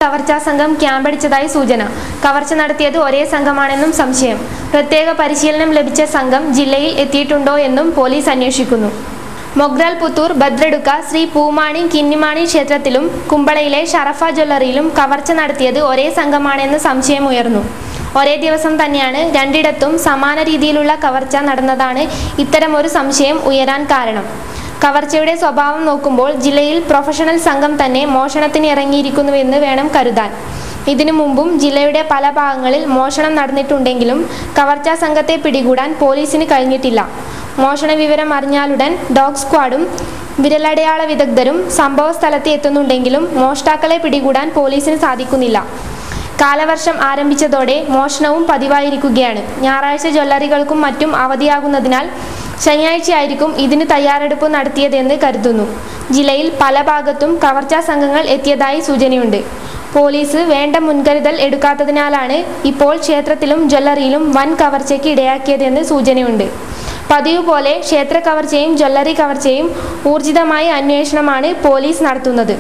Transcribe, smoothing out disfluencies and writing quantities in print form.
കവർച്ചാ സംഘം ക്യാമ്പടിച്ചതായി സൂചന. കവർച്ച നടത്തിയത് ഒരേ സംഘമാണെന്നും സംശയം. പ്രത്യേക പരിശീലനം ലഭിച്ച സംഘം ജില്ലയിൽ എത്തിയിട്ടുണ്ടോ എന്നും പോലീസ് അന്വേഷിക്കുന്നു. മൊഗ്രാൽ പുത്തൂർ ഭദ്രടുക്ക ശ്രീ പൂമാണി കിന്നിമാണി ക്ഷേത്രത്തിലും കുമ്പളയിലെ ഷറഫ ജ്വല്ലറിയിലും കവർച്ച നടത്തിയത് ഒരേ സംഘമാണെന്ന് സംശയമുയർന്നു. ഒരേ ദിവസം തന്നെയാണ് രണ്ടിടത്തും സമാന രീതിയിലുള്ള കവർച്ച നടന്നതാണ് ഇത്തരമൊരു സംശയം ഉയരാൻ കാരണം. കവർച്ചയുടെ സ്വഭാവം നോക്കുമ്പോൾ ജില്ലയിൽ പ്രൊഫഷണൽ സംഘം തന്നെ മോഷണത്തിന് ഇറങ്ങിയിരിക്കുന്നുവെന്ന് വേണം കരുതാൻ. ഇതിനു മുമ്പും ജില്ലയുടെ പല ഭാഗങ്ങളിൽ മോഷണം നടന്നിട്ടുണ്ടെങ്കിലും കവർച്ചാ സംഘത്തെ പിടികൂടാൻ പോലീസിന് കഴിഞ്ഞിട്ടില്ല. മോഷണ വിവരം അറിഞ്ഞാലുടൻ ഡോഗ് സ്ക്വാഡും വിരലടയാള വിദഗ്ധരും സംഭവ സ്ഥലത്ത് എത്തുന്നുണ്ടെങ്കിലും മോഷ്ടാക്കളെ പിടികൂടാൻ പോലീസിന് സാധിക്കുന്നില്ല. കാലവർഷം ആരംഭിച്ചതോടെ മോഷണവും പതിവായിരിക്കുകയാണ്. ഞായറാഴ്ച ജ്വല്ലറികൾക്കും മറ്റും അവധിയാകുന്നതിനാൽ ശനിയാഴ്ചയായിരിക്കും ഇതിന് തയ്യാറെടുപ്പ് നടത്തിയതെന്ന് കരുതുന്നു. ജില്ലയിൽ പല ഭാഗത്തും കവർച്ചാ സംഘങ്ങൾ എത്തിയതായി സൂചനയുണ്ട്. പോലീസ് വേണ്ട മുൻകരുതൽ എടുക്കാത്തതിനാലാണ് ഇപ്പോൾ ക്ഷേത്രത്തിലും ജ്വല്ലറിയിലും വൻ കവർച്ചയ്ക്ക് ഇടയാക്കിയതെന്ന് സൂചനയുണ്ട്. പതിവ് പോലെ ക്ഷേത്ര കവർച്ചയും ജ്വല്ലറി കവർച്ചയും ഊർജിതമായ അന്വേഷണമാണ് പോലീസ് നടത്തുന്നത്.